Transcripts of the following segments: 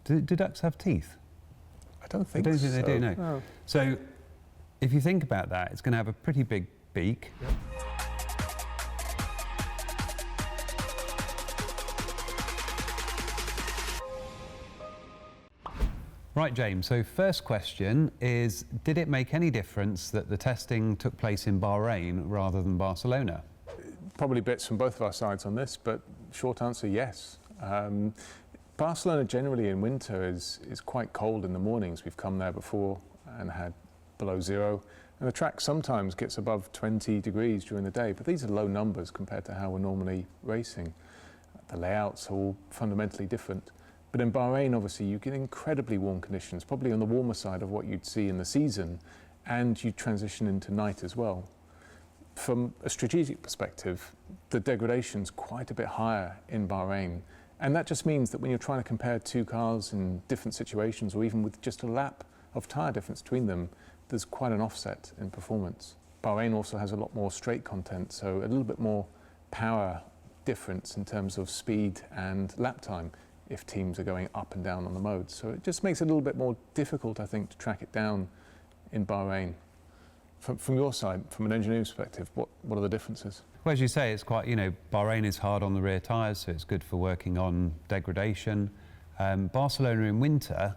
Do ducks have teeth? I don't think I don't think so. they do, no. No. So if you think about that, it's going to have a pretty big beak. Yep. Right, James, so first question is, did it make any difference that the testing took place in Bahrain rather than Barcelona? Probably bits from both of our sides on this, but short answer, yes. Barcelona generally in winter is quite cold in the mornings. We've come there before and had below 0. And the track sometimes gets above 20 degrees during the day, but these are low numbers compared to how we're normally racing. The layouts are all fundamentally different. But in Bahrain, obviously, you get incredibly warm conditions, probably on the warmer side of what you'd see in the season, and you transition into night as well. From a strategic perspective, the degradation's quite a bit higher in Bahrain, and that just means that when you're trying to compare two cars in different situations, or even with just a lap of tyre difference between them, there's quite an offset in performance. Bahrain also has a lot more straight content, so a little bit more power difference in terms of speed and lap time if teams are going up and down on the modes. So it just makes it a little bit more difficult, I think, to track it down in Bahrain. From your side, from an engineering perspective, what are the differences? Well, as you say, it's quite, Bahrain is hard on the rear tyres, so it's good for working on degradation. Barcelona in winter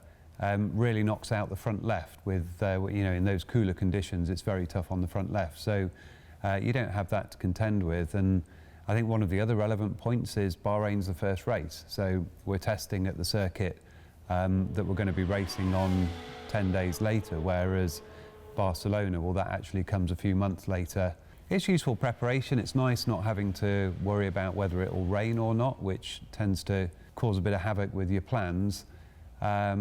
really knocks out the front left with, in those cooler conditions, it's very tough on the front left. So you don't have that to contend with. And I think one of the other relevant points is Bahrain's the first race. So we're testing at the circuit that we're going to be racing on 10 days later, whereas Barcelona, well, that actually comes a few months later. It's useful preparation. It's nice not having to worry about whether it will rain or not, which tends to cause a bit of havoc with your plans. But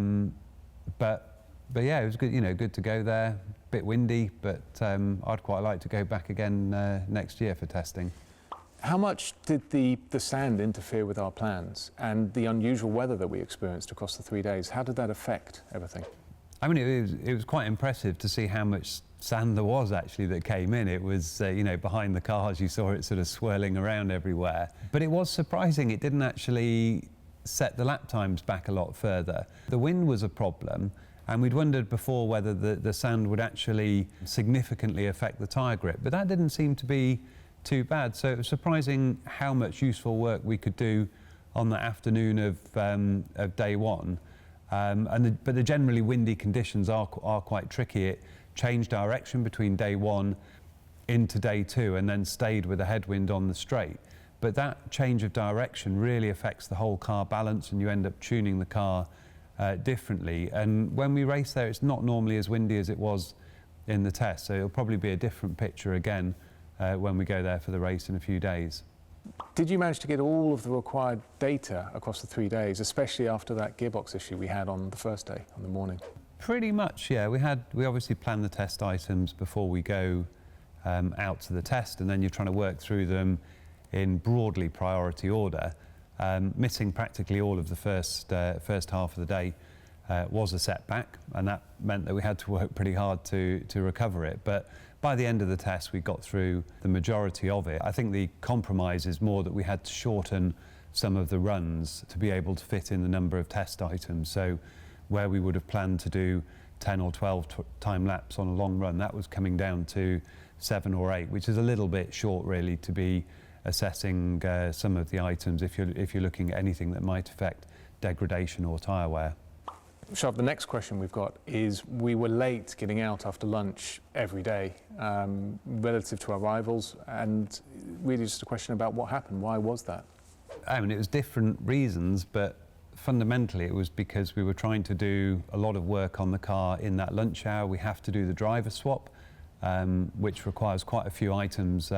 yeah, it was good, good to go there. Bit windy, but I'd quite like to go back again next year for testing. How much did the sand interfere with our plans, and the unusual weather that we experienced across the 3 days? How did that affect everything? I mean, it was quite impressive to see how much sand there was actually that came in. It was, behind the cars, you saw it sort of swirling around everywhere. But it was surprising, it didn't actually set the lap times back a lot further. The wind was a problem, and we'd wondered before whether the sand would actually significantly affect the tyre grip, but that didn't seem to be too bad. So it was surprising how much useful work we could do on the afternoon of day one. But the generally windy conditions are quite tricky. It changed direction between day one into day two and then stayed with a headwind on the straight. But that change of direction really affects the whole car balance, and you end up tuning the car differently. And when we race there, it's not normally as windy as it was in the test, so it'll probably be a different picture again when we go there for the race in a few days. Did you manage to get all of the required data across the 3 days, especially after that gearbox issue we had on the first day, on the morning? Pretty much, yeah. We obviously plan the test items before we go out to the test, and then you're trying to work through them in broadly priority order. Missing practically all of the first half of the day was a setback, and that meant that we had to work pretty hard to recover it. But by the end of the test, we got through the majority of it. I think the compromise is more that we had to shorten some of the runs to be able to fit in the number of test items. So where we would have planned to do 10 or 12 time laps on a long run, that was coming down to 7 or 8, which is a little bit short really to be assessing some of the items if you're looking at anything that might affect degradation or tyre wear. Shov, the next question we've got is, we were late getting out after lunch every day relative to our rivals, and really just a question about what happened. Why was that? I mean, it was different reasons, but fundamentally it was because we were trying to do a lot of work on the car in that lunch hour. We have to do the driver swap, which requires quite a few items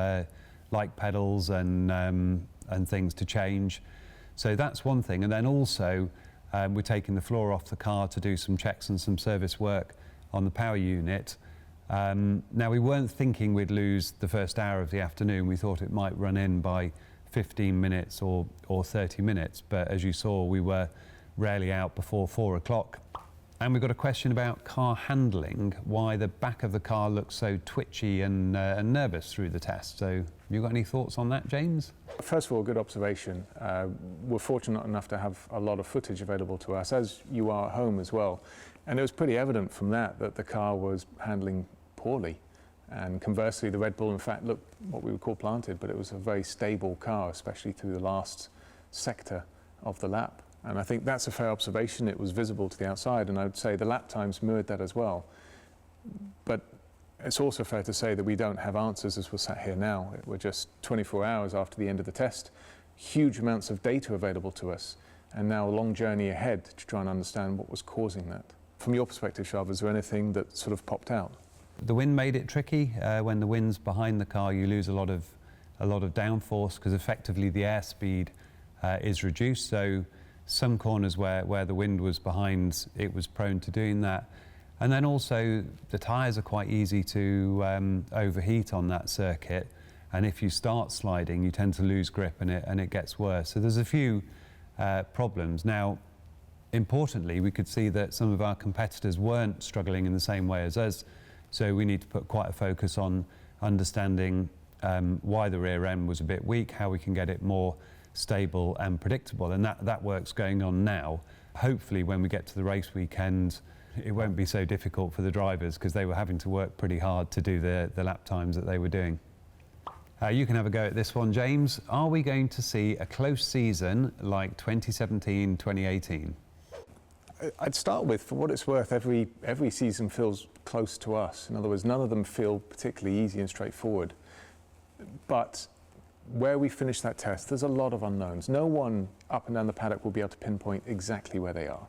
like pedals and things to change. So that's one thing. And then also we're taking the floor off the car to do some checks and some service work on the power unit. Now, we weren't thinking we'd lose the first hour of the afternoon. We thought it might run in by 15 minutes or 30 minutes. But as you saw, we were rarely out before 4 o'clock. And we've got a question about car handling, why the back of the car looks so twitchy and nervous through the test. So have you got any thoughts on that, James? First of all, good observation. We're fortunate enough to have a lot of footage available to us, as you are at home as well. And it was pretty evident from that the car was handling poorly. And conversely, the Red Bull, in fact, looked what we would call planted, but it was a very stable car, especially through the last sector of the lap. And I think that's a fair observation. It was visible to the outside, and I would say the lap times mirrored that as well. But it's also fair to say that we don't have answers as we're sat here now. We're just 24 hours after the end of the test. Huge amounts of data available to us, and now a long journey ahead to try and understand what was causing that. From your perspective, Shov, is there anything that sort of popped out? The wind made it tricky. When the wind's behind the car, you lose a lot of downforce because effectively the airspeed is reduced. So some corners where the wind was behind, it was prone to doing that. And then also the tyres are quite easy to overheat on that circuit. And if you start sliding, you tend to lose grip and it gets worse. So there's a few problems. Now, importantly, we could see that some of our competitors weren't struggling in the same way as us. So we need to put quite a focus on understanding why the rear end was a bit weak, how we can get it more stable and predictable, and that work's going on now. Hopefully when we get to the race weekend, it won't be so difficult for the drivers because they were having to work pretty hard to do the lap times that they were doing. You can have a go at this one, James. Are we going to see a close season like 2017, 2018? I'd start with, for what it's worth, every season feels close to us. In other words, none of them feel particularly easy and straightforward. But where we finish that test, there's a lot of unknowns. No one up and down the paddock will be able to pinpoint exactly where they are.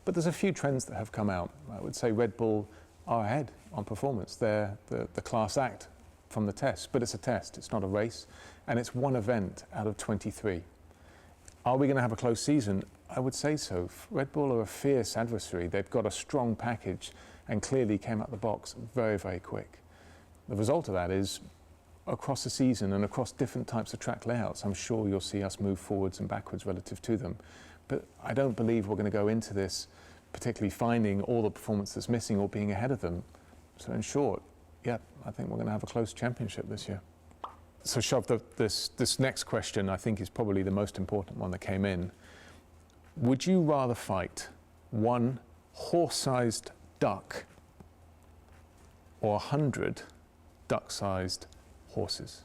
But there's a few trends that have come out. I would say Red Bull are ahead on performance. They're the class act from the test, but it's a test, it's not a race, and it's one event out of 23. Are we going to have a close season? I would say so. Red Bull are a fierce adversary. They've got a strong package and clearly came out the box very, very quick. The result of that is across the season and across different types of track layouts, I'm sure you'll see us move forwards and backwards relative to them. But I don't believe we're going to go into this particularly finding all the performance that's missing or being ahead of them. So in short, yeah, I think we're going to have a close championship this year. So Shov, this next question I think is probably the most important one that came in. Would you rather fight one horse-sized duck or 100 duck-sized horses?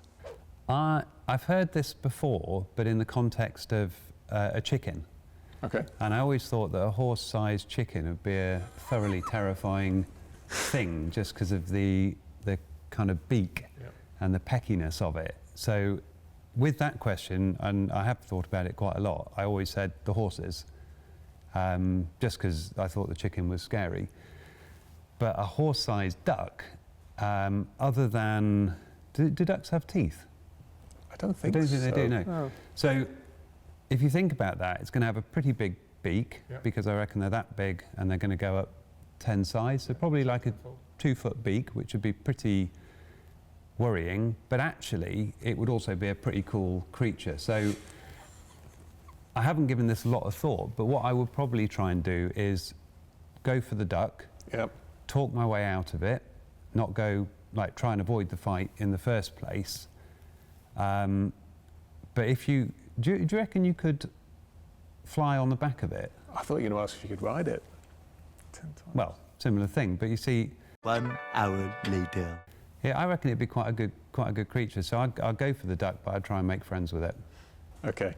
I've heard this before, but in the context of a chicken. Okay. And I always thought that a horse-sized chicken would be a thoroughly terrifying thing just because of the kind of beak and the peckiness of it. So with that question, and I have thought about it quite a lot, I always said the horses, just because I thought the chicken was scary. But a horse-sized duck, other than... Do ducks have teeth? I don't think they do, no. No. So if you think about that, it's going to have a pretty big beak, because I reckon they're that big and they're going to go up 10 size. So probably like a 2-foot beak, which would be pretty worrying, but actually it would also be a pretty cool creature. So I haven't given this a lot of thought, but what I would probably try and do is go for the duck, talk my way out of it, not go like try and avoid the fight in the first place. But if you, do you reckon you could fly on the back of it? I thought you were going to ask if you could ride it. 10 times. Well, similar thing, but you see... 1 hour later. Yeah, I reckon it'd be quite a good creature. So I'd go for the duck, but I'd try and make friends with it. Okay.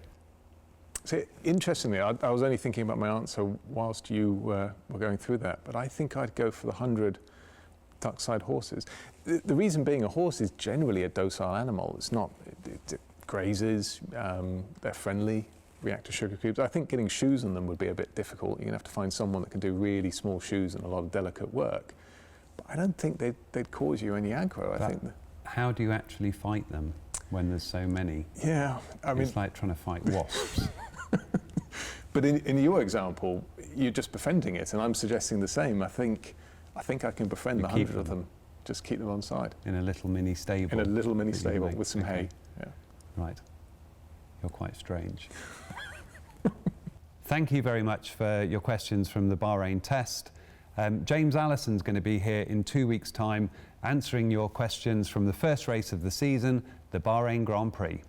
So interestingly, I was only thinking about my answer whilst you were going through that, but I think I'd go for the 100 duck-side horses. The reason being, a horse is generally a docile animal. It's not, it grazes, they're friendly, react to sugar cubes. I think getting shoes on them would be a bit difficult. You're going to have to find someone that can do really small shoes and a lot of delicate work. But I don't think they'd cause you any aggro. I think. How do you actually fight them when there's so many? Yeah, I mean... It's like trying to fight wasps. But in your example, you're just befriending it, and I'm suggesting the same. I think I can befriend the 100 of them. Just keep them on side. In a little mini stable. In a little mini stable with some hay. Yeah. Right. You're quite strange. Thank you very much for your questions from the Bahrain test. James Allison's going to be here in 2 weeks' time answering your questions from the first race of the season, the Bahrain Grand Prix.